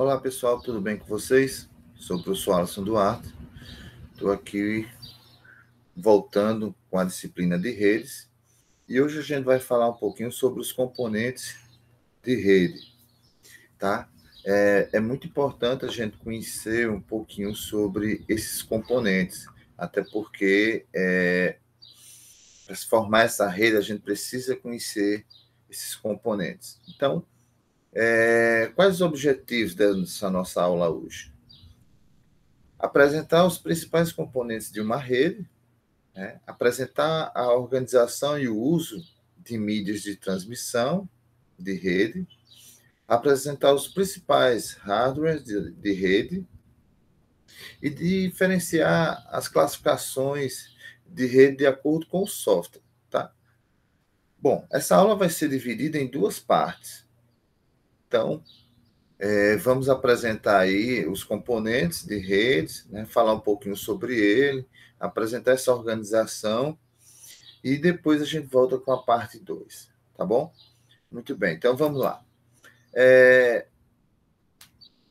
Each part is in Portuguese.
Olá pessoal, tudo bem com vocês? Sou o professor Alisson Duarte, estou aqui voltando com a disciplina de redes e hoje a gente vai falar um pouquinho sobre os componentes de rede, tá? É muito importante a gente conhecer um pouquinho sobre esses componentes, até porque para se formar essa rede a gente precisa conhecer esses componentes. Então, quais os objetivos dessa nossa aula hoje? Apresentar os principais componentes de uma rede, né? Apresentar a organização e o uso de mídias de transmissão de rede, apresentar os principais hardwares de rede e diferenciar as classificações de rede de acordo com o software. Tá? Bom, essa aula vai ser dividida em duas partes. Então, vamos apresentar aí os componentes de redes, né, falar um pouquinho sobre ele, apresentar essa organização e depois a gente volta com a parte 2, tá bom? Muito bem, então vamos lá.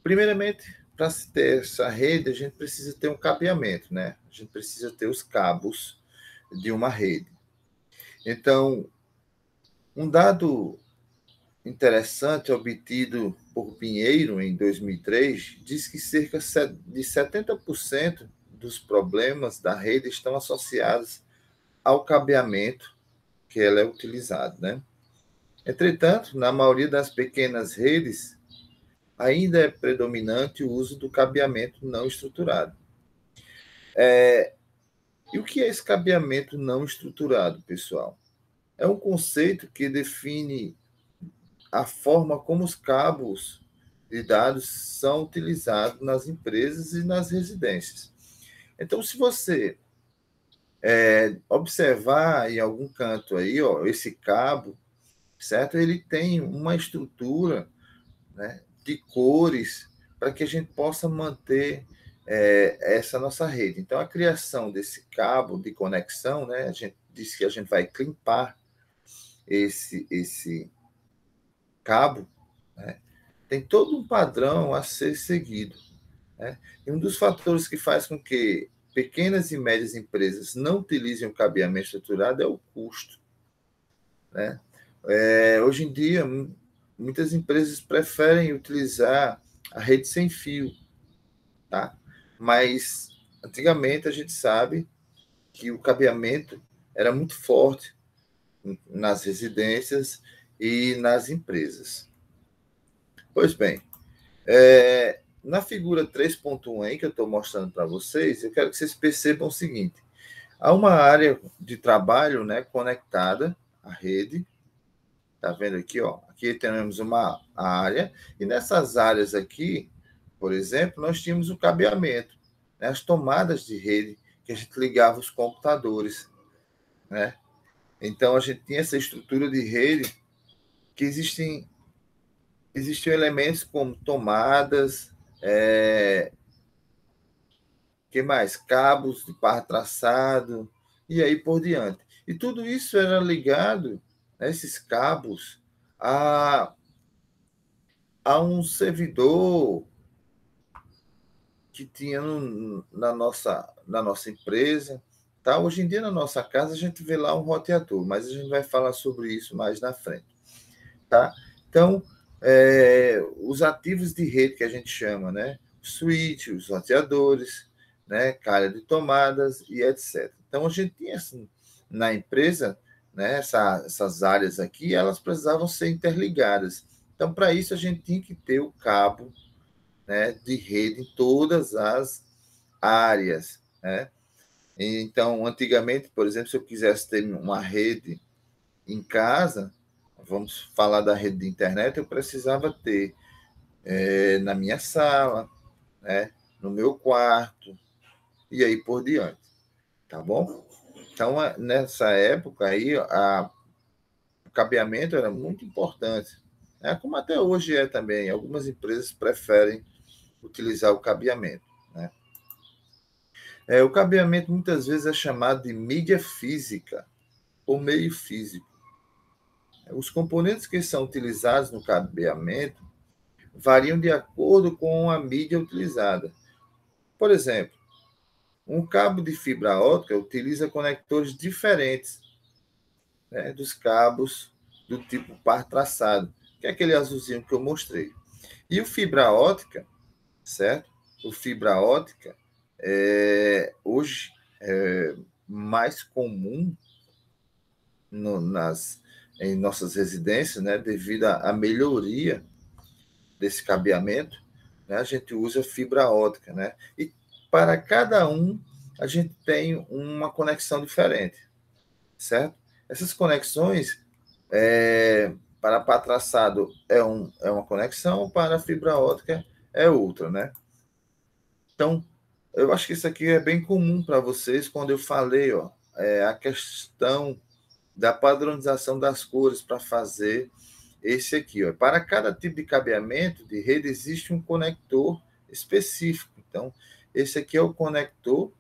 Primeiramente, para se ter essa rede, a gente precisa ter um cabeamento, né? A gente precisa ter os cabos de uma rede. Então, um dado interessante obtido por Pinheiro em 2003 diz que cerca de 70% dos problemas da rede estão associados ao cabeamento que ela é utilizado, né? Entretanto, na maioria das pequenas redes, ainda é predominante o uso do cabeamento não estruturado. E o que é esse cabeamento não estruturado, pessoal? É um conceito que define a forma como os cabos de dados são utilizados nas empresas e nas residências. Então, se você observar em algum canto aí, ó, esse cabo, certo? Ele tem uma estrutura, né, de cores para que a gente possa manter essa nossa rede. Então, a criação desse cabo de conexão, né, a gente disse que a gente vai clipar esse cabo, né, tem todo um padrão a ser seguido. Né? E um dos fatores que faz com que pequenas e médias empresas não utilizem o cabeamento estruturado é o custo. Né? Hoje em dia, muitas empresas preferem utilizar a rede sem fio, tá? Mas antigamente a gente sabe que o cabeamento era muito forte nas residências e nas empresas. Pois bem, na figura 3.1 aí que eu estou mostrando para vocês, eu quero que vocês percebam o seguinte: há uma área de trabalho, né, conectada à rede. Tá vendo aqui, ó? Aqui temos uma área, e nessas áreas aqui, por exemplo, nós tínhamos o cabeamento, né? As tomadas de rede que a gente ligava os computadores, né? Então, a gente tinha essa estrutura de rede que existiam elementos como tomadas, que mais? Cabos de par traçado, e aí por diante. E tudo isso era ligado, né, esses cabos, a um servidor que tinha na nossa empresa. Tá? Hoje em dia, na nossa casa, a gente vê lá um roteador, mas a gente vai falar sobre isso mais na frente. Tá? Então, os ativos de rede que a gente chama, né? Switch, os roteadores, né? Calha de tomadas e etc. Então, a gente tinha assim, na empresa, né? Essas áreas aqui, elas precisavam ser interligadas. Então, para isso, a gente tinha que ter o cabo, né, de rede em todas as áreas. Né? Então, antigamente, por exemplo, se eu quisesse ter uma rede em casa, vamos falar da rede de internet, eu precisava ter na minha sala, né, no meu quarto, e aí por diante. Tá bom? Então, nessa época aí, o cabeamento era muito importante. Como até hoje é também. Algumas empresas preferem utilizar o cabeamento. Né? O cabeamento muitas vezes é chamado de mídia física ou meio físico. Os componentes que são utilizados no cabeamento variam de acordo com a mídia utilizada. Por exemplo, um cabo de fibra ótica utiliza conectores diferentes, né, dos cabos do tipo par traçado, que é aquele azulzinho que eu mostrei. E o fibra ótica, certo? O fibra ótica hoje é mais comum em nossas residências, né, devido à melhoria desse cabeamento, né, a gente usa fibra ótica, né? E para cada um a gente tem uma conexão diferente, certo? Essas conexões para traçado é uma conexão, para fibra ótica é outra, né? Então, eu acho que isso aqui é bem comum para vocês quando eu falei, ó, a questão da padronização das cores para fazer esse aqui. Ó. Para cada tipo de cabeamento de rede existe um conector específico. Então, esse aqui é o conector,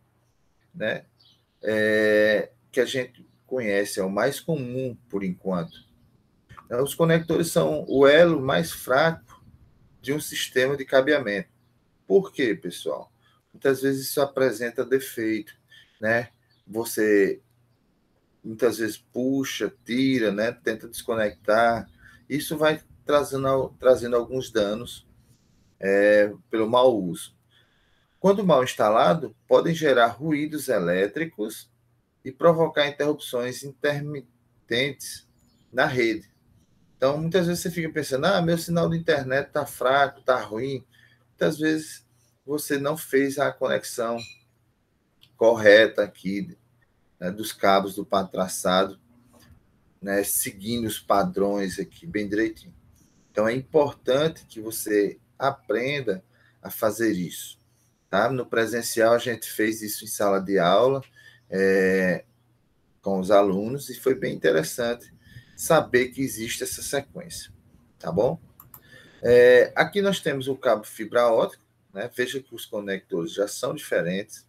né, que a gente conhece, é o mais comum por enquanto. Então, os conectores são o elo mais fraco de um sistema de cabeamento. Por quê, pessoal? Muitas vezes isso apresenta defeito, né? Você muitas vezes puxa, tira, né? Tenta desconectar. Isso vai trazendo alguns danos pelo mau uso. Quando mal instalado, podem gerar ruídos elétricos e provocar interrupções intermitentes na rede. Então, muitas vezes você fica pensando, meu sinal de internet está fraco, está ruim. Muitas vezes você não fez a conexão correta aqui, né, dos cabos do par traçado, né, seguindo os padrões aqui bem direitinho. Então, é importante que você aprenda a fazer isso. Tá? No presencial, a gente fez isso em sala de aula, com os alunos, e foi bem interessante saber que existe essa sequência. Tá bom? Aqui nós temos o cabo fibra ótica, né? Veja que os conectores já são diferentes.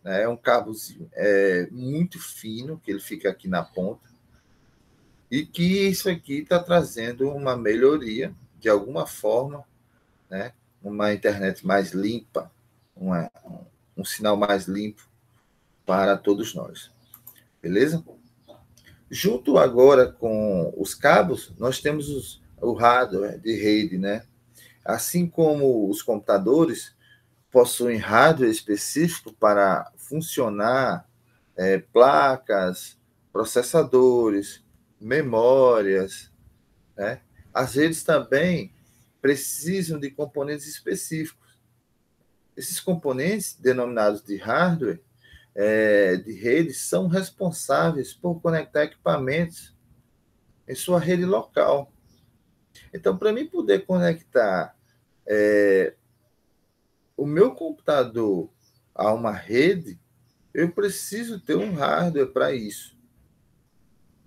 Né? É um cabo muito fino, que ele fica aqui na ponta, e que isso aqui está trazendo uma melhoria, de alguma forma, né? Uma internet mais limpa, um sinal mais limpo para todos nós. Beleza? Junto agora com os cabos, nós temos o hardware de rede, né? Assim como os computadores possuem hardware específico para funcionar, placas, processadores, memórias, né? As redes também precisam de componentes específicos. Esses componentes, denominados de hardware, de rede, são responsáveis por conectar equipamentos em sua rede local. Então, para mim poder conectar o meu computador a uma rede, eu preciso ter um hardware para isso,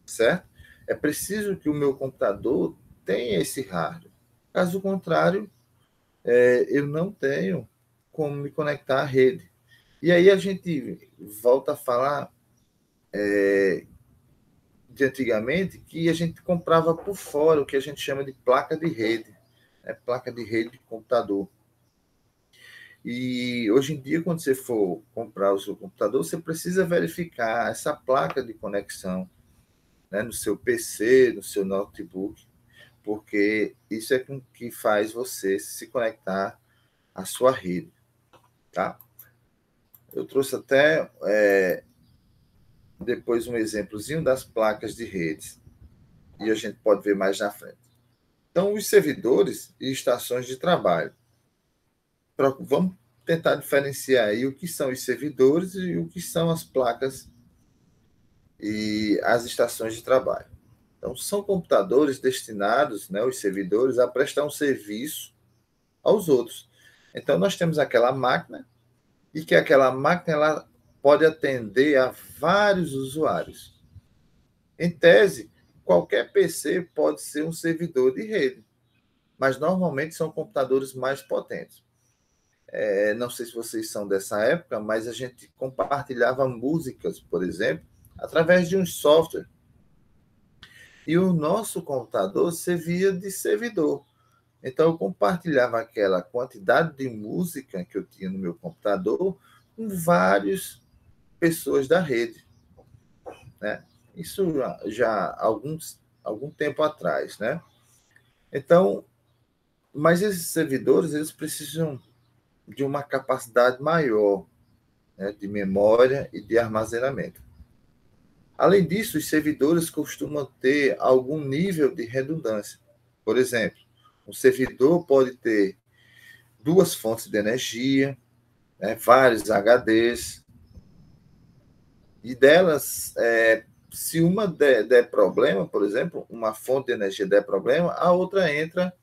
certo? É preciso que o meu computador tenha esse hardware. Caso contrário, eu não tenho como me conectar à rede. E aí a gente volta a falar de antigamente, que a gente comprava por fora o que a gente chama de placa de rede, placa de rede de computador. E hoje em dia, quando você for comprar o seu computador, você precisa verificar essa placa de conexão, né, no seu PC, no seu notebook, porque isso é o que faz você se conectar à sua rede. Tá? Eu trouxe até depois um exemplozinho das placas de redes, e a gente pode ver mais na frente. Então, os servidores e estações de trabalho. Vamos tentar diferenciar aí o que são os servidores e o que são as placas e as estações de trabalho. Então, são computadores destinados, né, os servidores, a prestar um serviço aos outros. Então, nós temos aquela máquina, e que aquela máquina ela pode atender a vários usuários. Em tese, qualquer PC pode ser um servidor de rede, mas normalmente são computadores mais potentes. Não sei se vocês são dessa época, mas a gente compartilhava músicas, por exemplo, através de um software. E o nosso computador servia de servidor. Então, eu compartilhava aquela quantidade de música que eu tinha no meu computador com várias pessoas da rede, né? Isso já há algum tempo atrás, né? Então, mas esses servidores, eles precisam de uma capacidade maior, né, de memória e de armazenamento. Além disso, os servidores costumam ter algum nível de redundância. Por exemplo, um servidor pode ter duas fontes de energia, né, vários HDs, e delas, se uma der problema, por exemplo, uma fonte de energia der problema, a outra entra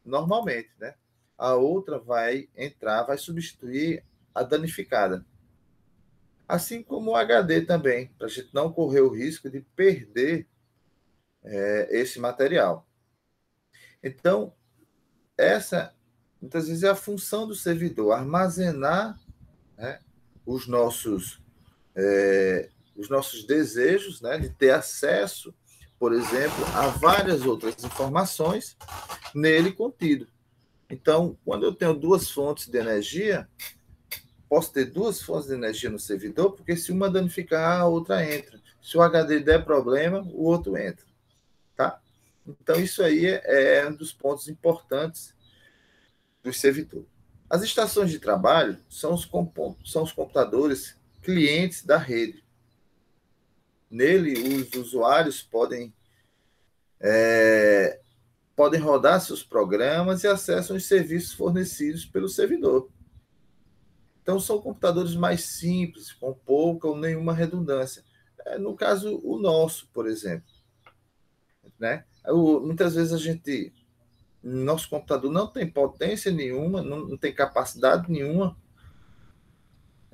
normalmente, né? A outra vai entrar, vai substituir a danificada. Assim como o HD também, para a gente não correr o risco de perder esse material. Então, essa muitas vezes é a função do servidor, armazenar, né, os nossos os nossos desejos, né, de ter acesso, por exemplo, a várias outras informações nele contido. Então, quando eu tenho duas fontes de energia, posso ter duas fontes de energia no servidor, porque se uma danificar, a outra entra. Se o HD der problema, o outro entra. Tá? Então, isso aí é um dos pontos importantes do servidor. As estações de trabalho são os computadores clientes da rede. Nele, os usuários podem rodar seus programas e acessam os serviços fornecidos pelo servidor. Então, são computadores mais simples, com pouca ou nenhuma redundância. No caso, o nosso, por exemplo. Né? Muitas vezes nosso computador não tem potência nenhuma, não tem capacidade nenhuma,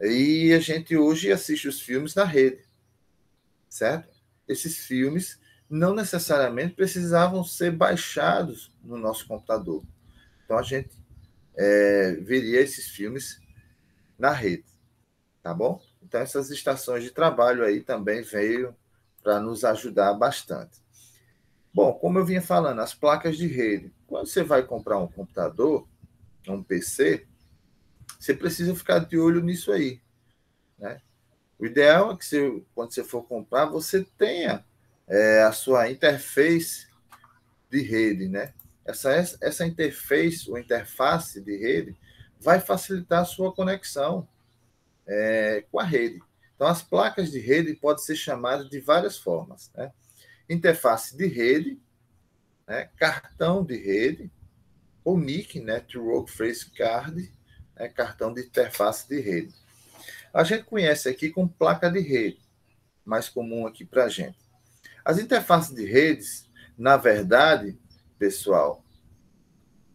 e a gente hoje assiste os filmes na rede, certo? Esses filmes não necessariamente precisavam ser baixados no nosso computador. Então, a gente veria esses filmes na rede, tá bom? Então, essas estações de trabalho aí também veio para nos ajudar bastante. Bom, como eu vinha falando, as placas de rede. Quando você vai comprar um computador, um PC, você precisa ficar de olho nisso aí, né? O ideal é que quando você for comprar, você tenha a sua interface de rede, né? Essa interface, ou interface de rede, vai facilitar a sua conexão com a rede. Então, as placas de rede podem ser chamadas de várias formas, né? Interface de rede, né? Cartão de rede, ou NIC, Network Face Card, né? Cartão de interface de rede. A gente conhece aqui como placa de rede, mais comum aqui para a gente. As interfaces de redes, na verdade, pessoal,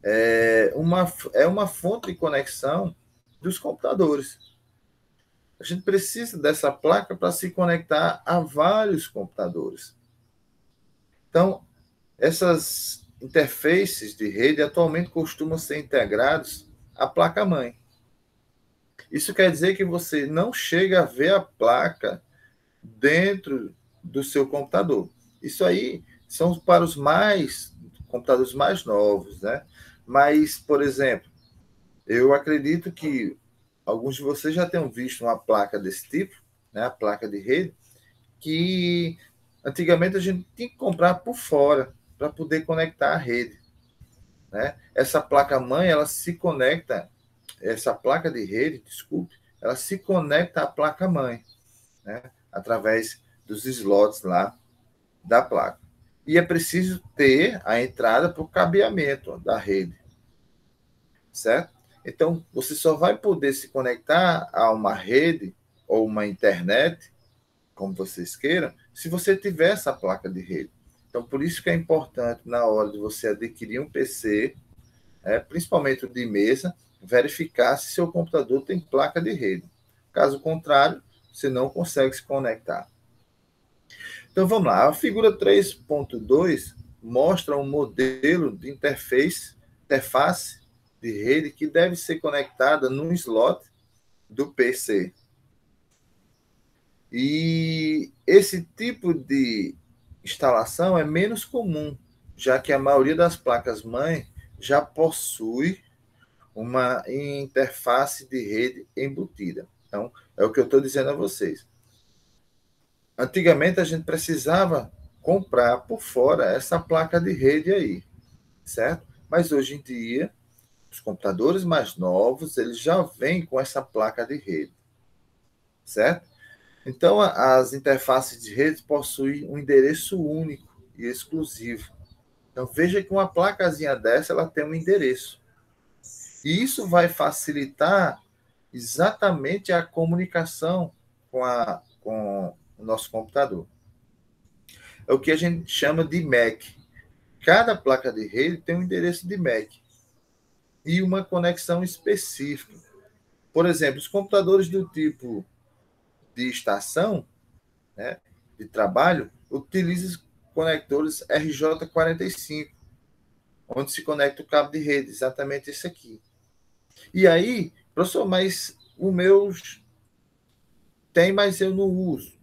é uma fonte de conexão dos computadores. A gente precisa dessa placa para se conectar a vários computadores. Então, essas interfaces de rede atualmente costumam ser integrados à placa-mãe. Isso quer dizer que você não chega a ver a placa dentro do seu computador. Isso aí são para os computadores mais novos, né? Mas, por exemplo, eu acredito que alguns de vocês já tenham visto uma placa desse tipo, né? A placa de rede, que antigamente a gente tinha que comprar por fora para poder conectar a rede, né? Essa placa-mãe, essa placa de rede, desculpe, ela se conecta à placa-mãe, né? Através dos slots lá da placa. E é preciso ter a entrada para o cabeamento da rede, certo? Então, você só vai poder se conectar a uma rede ou uma internet, como vocês queiram, se você tiver essa placa de rede. Então, por isso que é importante, na hora de você adquirir um PC, principalmente o de mesa, verificar se seu computador tem placa de rede. Caso contrário, você não consegue se conectar. Então, vamos lá. A figura 3.2 mostra um modelo de interface de rede que deve ser conectada num slot do PC. E esse tipo de instalação é menos comum, já que a maioria das placas-mãe já possui uma interface de rede embutida. Então, é o que eu estou dizendo a vocês. Antigamente, a gente precisava comprar por fora essa placa de rede aí, certo? Mas hoje em dia, os computadores mais novos, eles já vêm com essa placa de rede, certo? Então, as interfaces de rede possuem um endereço único e exclusivo. Então, veja que uma placazinha dessa, ela tem um endereço. E isso vai facilitar exatamente a comunicação com o nosso computador. É o que a gente chama de MAC. Cada placa de rede tem um endereço de MAC e uma conexão específica. Por exemplo, os computadores do tipo de estação, né, de trabalho, utilizam conectores RJ45, onde se conecta o cabo de rede, exatamente esse aqui. E aí, professor, mas o meu tem, mas eu não uso.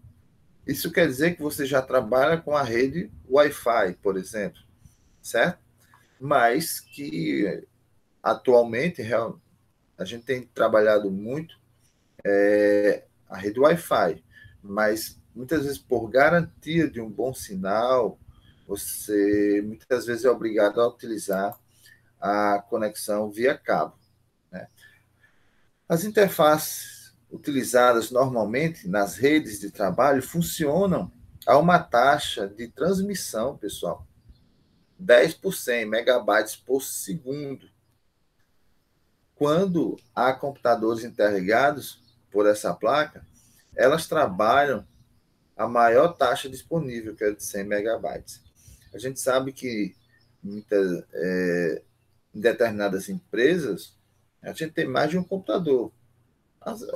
Isso quer dizer que você já trabalha com a rede Wi-Fi, por exemplo, certo? Mas que atualmente a gente tem trabalhado muito a rede Wi-Fi, mas muitas vezes por garantia de um bom sinal, você muitas vezes é obrigado a utilizar a conexão via cabo, né? As interfaces utilizadas normalmente nas redes de trabalho funcionam a uma taxa de transmissão, pessoal, 10 por 100 megabytes por segundo. Quando há computadores interligados por essa placa, elas trabalham a maior taxa disponível, que é de 100 megabytes. A gente sabe que em determinadas empresas, a gente tem mais de um computador.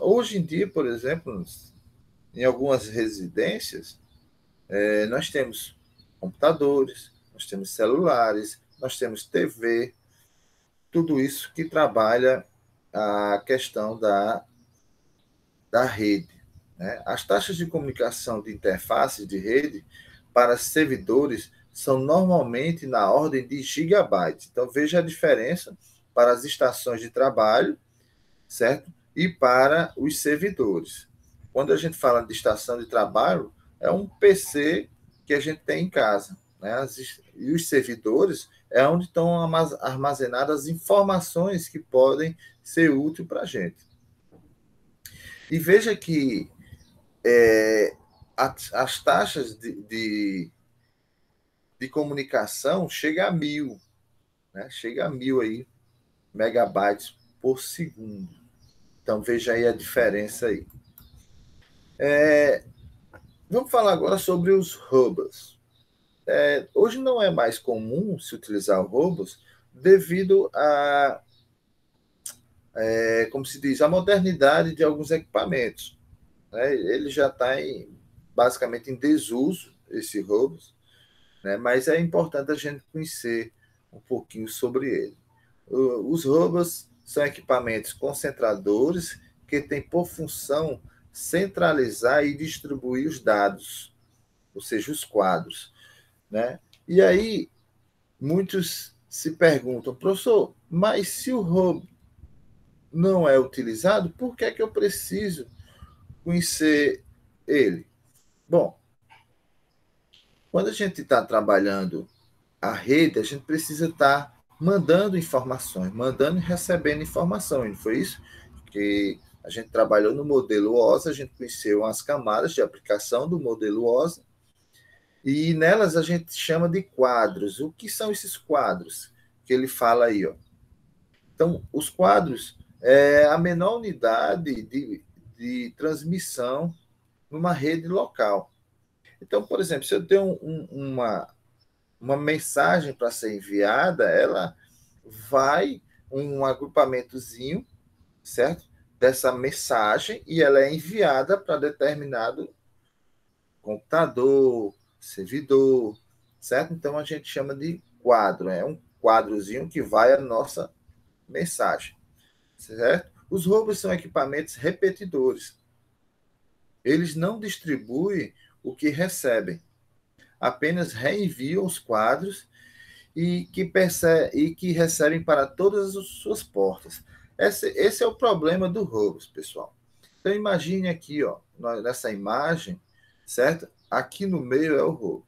Hoje em dia, por exemplo, em algumas residências, nós temos computadores, nós temos celulares, nós temos TV, tudo isso que trabalha a questão da rede, né? As taxas de comunicação de interface de rede para servidores são normalmente na ordem de gigabytes. Então, veja a diferença para as estações de trabalho, certo? E para os servidores. Quando a gente fala de estação de trabalho, é um PC que a gente tem em casa, né? E os servidores é onde estão armazenadas as informações que podem ser úteis para a gente. E veja que as taxas de comunicação chegam a 1.000, né? Chega a 1.000 aí, megabytes por segundo. Então, veja aí a diferença aí. Vamos falar agora sobre os robôs. Hoje não é mais comum se utilizar robôs devido como se diz, a modernidade de alguns equipamentos, né? Ele já está basicamente em desuso, esse robôs, né? Mas é importante a gente conhecer um pouquinho sobre ele. Os robôs são equipamentos concentradores que têm por função centralizar e distribuir os dados, ou seja, os quadros, né? E aí, muitos se perguntam, professor, mas se o robô não é utilizado, por que é que eu preciso conhecer ele? Bom, quando a gente está trabalhando a rede, a gente precisa estar mandando informações, mandando e recebendo informação. E foi isso que a gente trabalhou no modelo OSA, a gente conheceu as camadas de aplicação do modelo OSA, e nelas a gente chama de quadros. O que são esses quadros que ele fala aí? Ó? Então, os quadros é a menor unidade de transmissão numa rede local. Então, por exemplo, se eu tenho uma mensagem para ser enviada, ela vai um agrupamentozinho, certo? Dessa mensagem e ela é enviada para determinado computador, servidor, certo? Então a gente chama de quadro, é um quadrozinho que vai a nossa mensagem, certo? Os robôs são equipamentos repetidores. Eles não distribuem o que recebem, apenas reenviam os quadros e que recebem para todas as suas portas. Esse é o problema do roubos, pessoal. Então imagine aqui, ó, nessa imagem, certo? Aqui no meio é o roubo.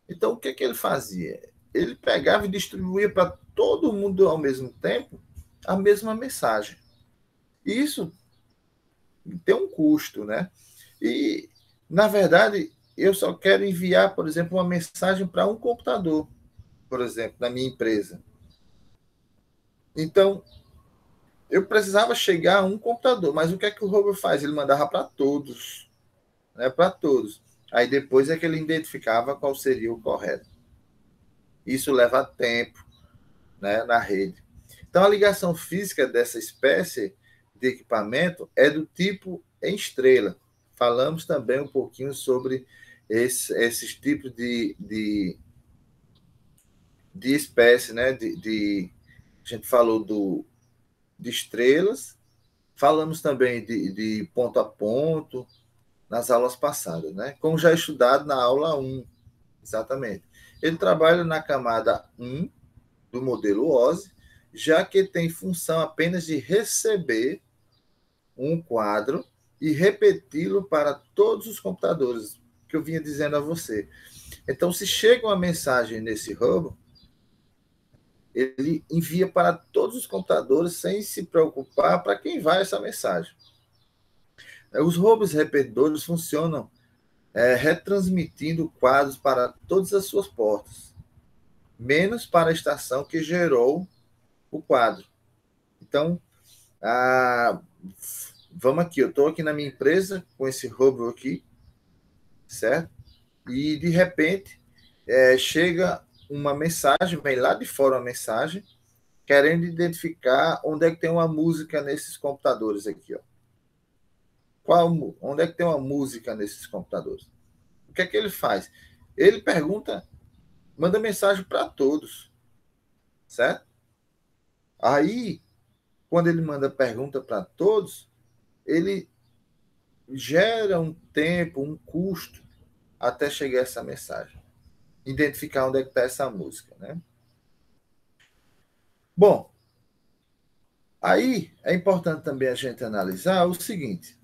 Então o que que ele fazia? Ele pegava e distribuía para todo mundo ao mesmo tempo a mesma mensagem. Isso tem um custo, né? E, na verdade, eu só quero enviar, por exemplo, uma mensagem para um computador, por exemplo, na minha empresa. Então, eu precisava chegar a um computador, mas o que é que o robô faz? Ele mandava para todos, né? Para todos. Aí depois é que ele identificava qual seria o correto. Isso leva tempo, né, na rede. Então, a ligação física dessa espécie de equipamento é do tipo em estrela. Falamos também um pouquinho sobre esses tipos de espécie, né? A gente falou de estrelas, falamos também de ponto a ponto nas aulas passadas, né? Como já é estudado na aula 1, exatamente. Ele trabalha na camada 1 do modelo OSI, já que tem função apenas de receber um quadro e repeti-lo para todos os computadores, que eu vinha dizendo a você. Então, se chega uma mensagem nesse hub, ele envia para todos os computadores sem se preocupar para quem vai essa mensagem. Os hubs repetidores funcionam retransmitindo quadros para todas as suas portas, menos para a estação que gerou o quadro. Então, vamos aqui, eu estou aqui na minha empresa com esse hub aqui, certo? E de repente chega uma mensagem, vem lá de fora uma mensagem, querendo identificar onde é que tem uma música nesses computadores aqui, ó. Onde é que tem uma música nesses computadores? O que é que ele faz? Ele pergunta, manda mensagem para todos, certo? Aí, quando ele manda pergunta para todos, ele gera um tempo, um custo até chegar essa mensagem. Identificar onde é que está essa música, né? Bom, aí é importante também a gente analisar o seguinte.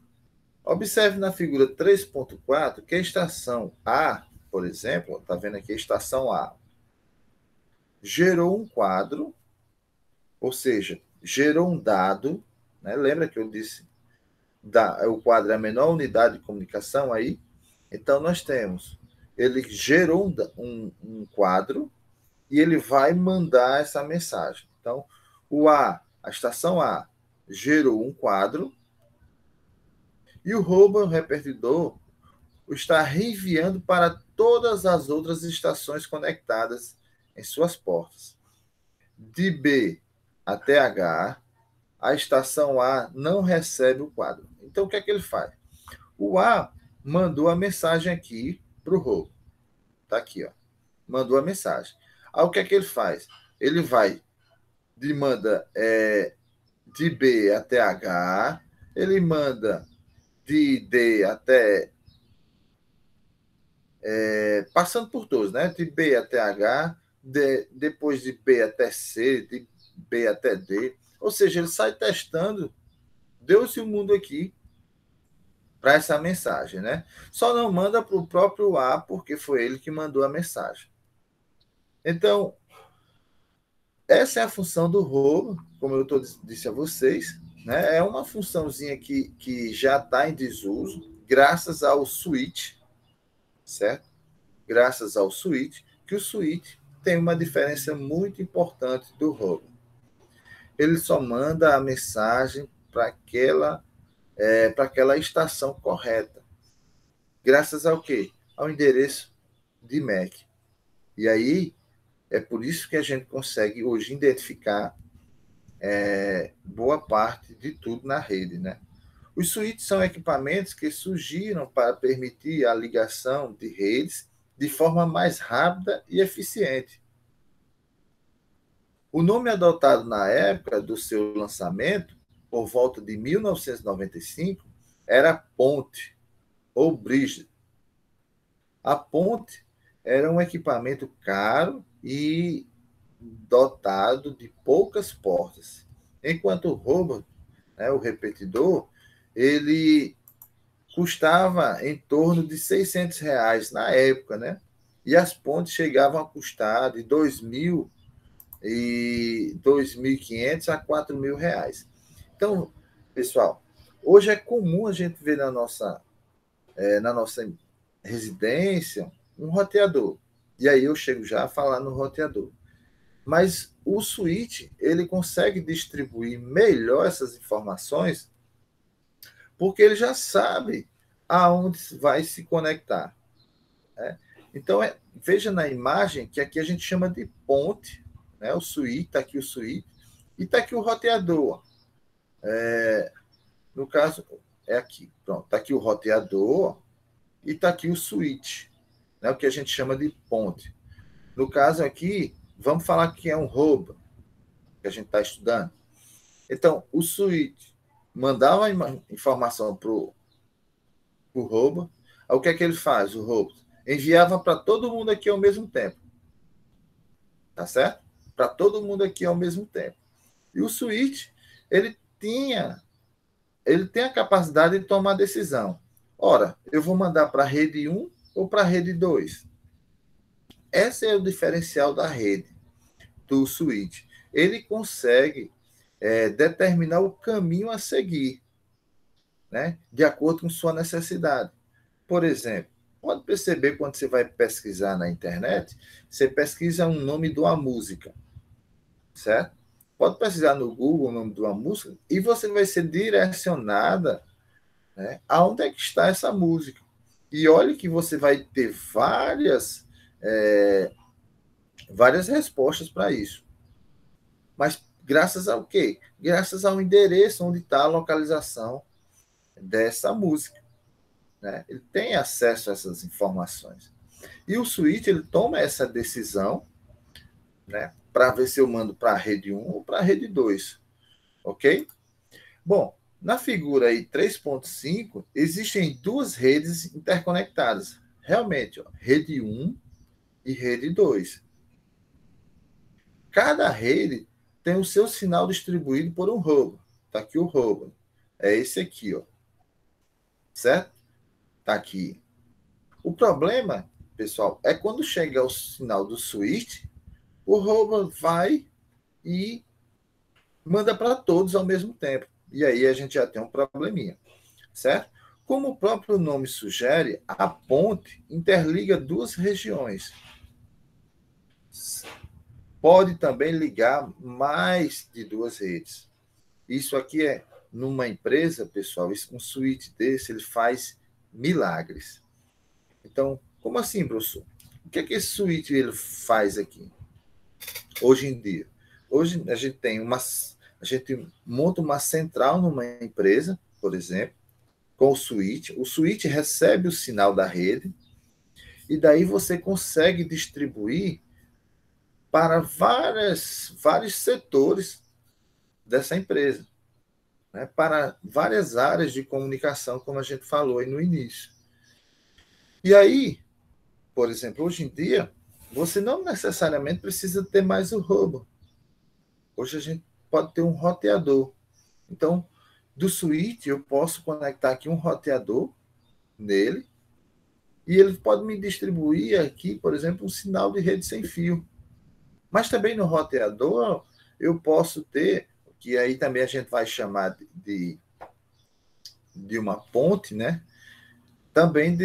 Observe na figura 3.4 que a estação A, por exemplo, está vendo aqui a estação A, gerou um quadro, ou seja, gerou um dado, né? Lembra que eu disse o quadro é a menor unidade de comunicação aí? Então, nós temos, ele gerou um quadro e ele vai mandar essa mensagem. Então, a estação A, gerou um quadro e o robô repetidor está reenviando para todas as outras estações conectadas em suas portas. De B até H, a estação A não recebe o quadro. Então, o que é que ele faz? O A mandou a mensagem aqui para o robô. Está aqui, ó. Mandou a mensagem. Aí, o que é que ele faz? Ele vai manda de B até H, ele manda de D até passando por todos, né? De B até H, depois de B até C, de B até D. Ou seja, ele sai testando Deus e o mundo aqui para essa mensagem, né? Só não manda para o próprio A, porque foi ele que mandou a mensagem. Então, essa é a função do rolo, como eu disse a vocês, né? É uma funçãozinha que já está em desuso, graças ao switch, certo? Graças ao switch, que o switch tem uma diferença muito importante do rolo. Ele só manda a mensagem para aquela estação correta. Graças ao quê? Ao endereço de MAC. E aí, é por isso que a gente consegue hoje identificar boa parte de tudo na rede, né? Os switches são equipamentos que surgiram para permitir a ligação de redes de forma mais rápida e eficiente. O nome adotado na época do seu lançamento, por volta de 1995, era ponte ou bridge. A ponte era um equipamento caro e dotado de poucas portas. Enquanto o robot, né, o repetidor, ele custava em torno de R$ 600 na época, né? E as pontes chegavam a custar de 2.000 e 2.500 a R$ 4.000. Então, pessoal, hoje é comum a gente ver na nossa residência um roteador. E aí eu chego já a falar no roteador. Mas o switch, ele consegue distribuir melhor essas informações porque ele já sabe aonde vai se conectar, né? Então, veja na imagem que aqui a gente chama de ponte, né? O switch, está aqui o switch, e está aqui o roteador. No caso, é aqui. Pronto, está aqui o roteador e está aqui o switch, né? O que a gente chama de ponte. No caso aqui, vamos falar que é um hub que a gente está estudando. Então, o switch mandava informação para o hub. O que é que ele faz, o hub? Enviava para todo mundo aqui ao mesmo tempo. Tá certo? Para todo mundo aqui ao mesmo tempo. E o switch, ele tem a capacidade de tomar decisão. Ora, eu vou mandar para a rede 1 ou para a rede 2? Esse é o diferencial da rede, do switch. Ele consegue determinar o caminho a seguir, né? De acordo com sua necessidade. Por exemplo, pode perceber quando você vai pesquisar na internet, você pesquisa um nome de uma música, certo? Pode pesquisar no Google o nome de uma música e você vai ser direcionada, né, aonde é que está essa música. E olhe que você vai ter várias respostas para isso. Mas graças ao quê? Graças ao endereço onde está a localização dessa música, né? Ele tem acesso a essas informações. E o switch, ele toma essa decisão, né, para ver se eu mando para a rede 1 ou para a rede 2. Ok? Bom, na figura aí 3.5, existem duas redes interconectadas. Realmente, ó, rede 1 e rede 2. Cada rede tem o seu sinal distribuído por um hub. Está aqui o hub. É esse aqui, ó. Certo? Está aqui. O problema, pessoal, é quando chega o sinal do switch, o hub vai e manda para todos ao mesmo tempo. E aí a gente já tem um probleminha, certo? Como o próprio nome sugere, a ponte interliga duas regiões. Pode também ligar mais de duas redes. Isso aqui é numa empresa, pessoal, um switch desse, ele faz milagres. Então, como assim, professor? O que é que esse switch ele faz aqui? Hoje em dia. Hoje a gente monta uma central numa empresa, por exemplo, com o switch. O switch recebe o sinal da rede e daí você consegue distribuir para vários setores dessa empresa, né? Para várias áreas de comunicação, como a gente falou aí no início. E aí, por exemplo, hoje em dia, você não necessariamente precisa ter mais o hub. Hoje a gente pode ter um roteador. Então, do switch, eu posso conectar aqui um roteador nele e ele pode me distribuir aqui, por exemplo, um sinal de rede sem fio. Mas também no roteador, eu posso ter, que aí também a gente vai chamar de uma ponte, né? Também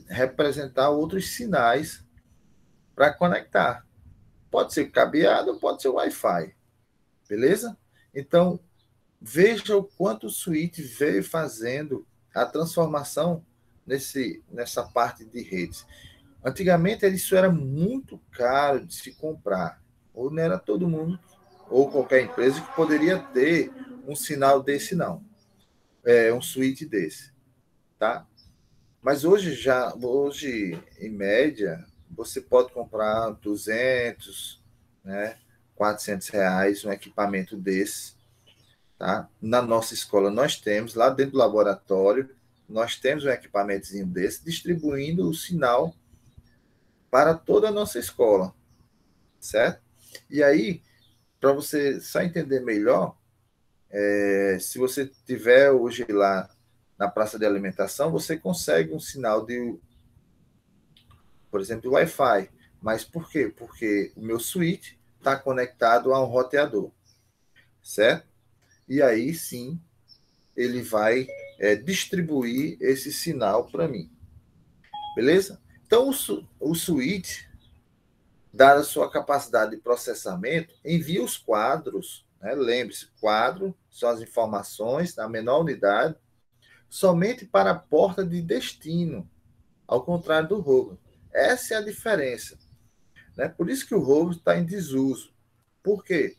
representar outros sinais para conectar. Pode ser cabeado, pode ser Wi-Fi. Beleza? Então, veja o quanto o switch veio fazendo a transformação nessa parte de redes. Antigamente, isso era muito caro de se comprar. Ou não era todo mundo, ou qualquer empresa, que poderia ter um sinal desse, não. Um switch desse. Tá? Mas hoje, em média, você pode comprar 200, né, R$ 400 um equipamento desse. Tá? Na nossa escola nós temos, lá dentro do laboratório, nós temos um equipamentozinho desse, distribuindo o sinal para toda a nossa escola, certo? E aí, para você só entender melhor, se você tiver hoje lá na praça de alimentação, você consegue um sinal de, por exemplo, de Wi-Fi. Mas por quê? Porque o meu switch está conectado a um roteador, certo? E aí sim ele vai distribuir esse sinal para mim, beleza? Então o switch, dada a sua capacidade de processamento, envia os quadros, né? Lembre-se, quadro são as informações na menor unidade, somente para a porta de destino, ao contrário do roubo. Essa é a diferença, né? Por isso que o roubo está em desuso. Por quê?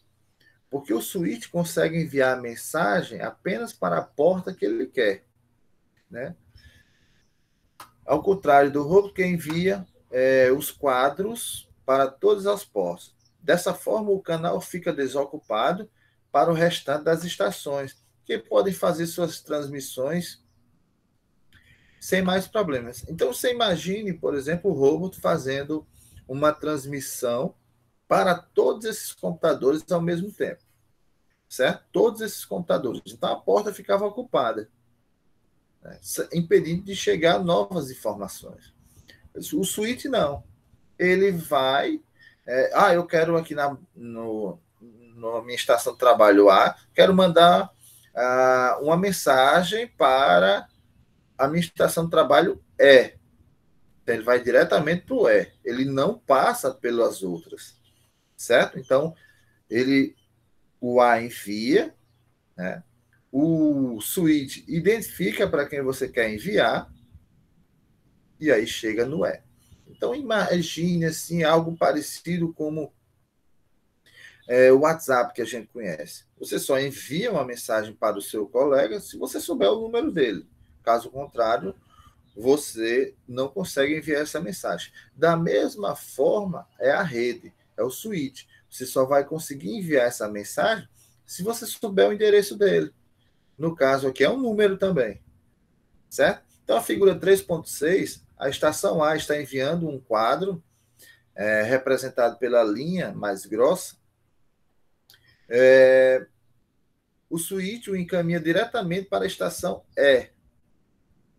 Porque o switch consegue enviar a mensagem apenas para a porta que ele quer, né? Ao contrário do roubo, que envia os quadros para todas as portas. Dessa forma, o canal fica desocupado para o restante das estações, que podem fazer suas transmissões sem mais problemas. Então, você imagine, por exemplo, o robô fazendo uma transmissão para todos esses computadores ao mesmo tempo, certo? Todos esses computadores. Então, a porta ficava ocupada, né? Impedindo de chegar novas informações. O switch não. Ele vai. Eu quero aqui na minha estação de trabalho A, quero mandar uma mensagem para a minha estação de trabalho E. Então, ele vai diretamente para o E. Ele não passa pelas outras, certo? Então, o A envia, né? O switch identifica para quem você quer enviar e aí chega no E. Então, imagine assim, algo parecido como o WhatsApp que a gente conhece. Você só envia uma mensagem para o seu colega se você souber o número dele. Caso contrário, você não consegue enviar essa mensagem. Da mesma forma, é a rede, é o switch. Você só vai conseguir enviar essa mensagem se você souber o endereço dele. No caso aqui é um número também, certo? Então a figura 3.6, a estação A está enviando um quadro representado pela linha mais grossa. O switch o encaminha diretamente para a estação E.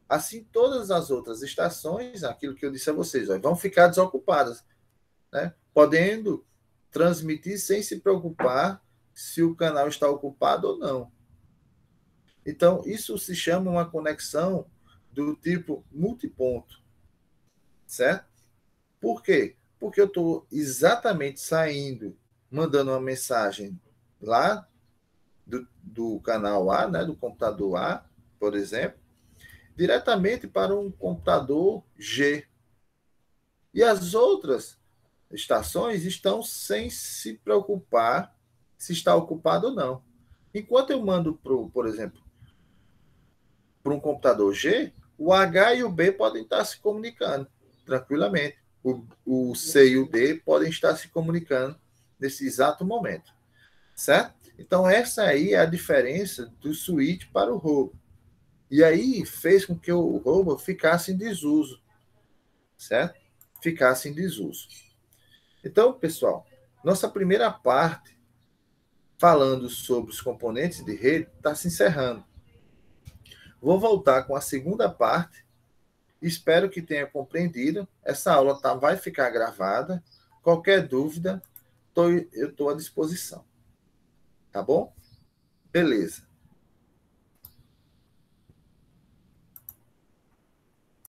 Assim, todas as outras estações, aquilo que eu disse a vocês, vão ficar desocupadas, né? Podendo transmitir sem se preocupar se o canal está ocupado ou não. Então, isso se chama uma conexão do tipo multiponto, certo? Por quê? Porque eu estou exatamente saindo, mandando uma mensagem lá do canal A, né, do computador A, por exemplo, diretamente para um computador G. E as outras estações estão sem se preocupar se está ocupado ou não. Enquanto eu mando, por exemplo, para um computador G, o H e o B podem estar se comunicando tranquilamente. O C e o D podem estar se comunicando nesse exato momento, certo? Então, essa aí é a diferença do switch para o roubo. E aí fez com que o roubo ficasse em desuso, certo? Ficasse em desuso. Então, pessoal, nossa primeira parte, falando sobre os componentes de rede, está se encerrando. Vou voltar com a segunda parte. Espero que tenha compreendido. Essa aula vai ficar gravada. Qualquer dúvida, eu estou à disposição. Tá bom? Beleza.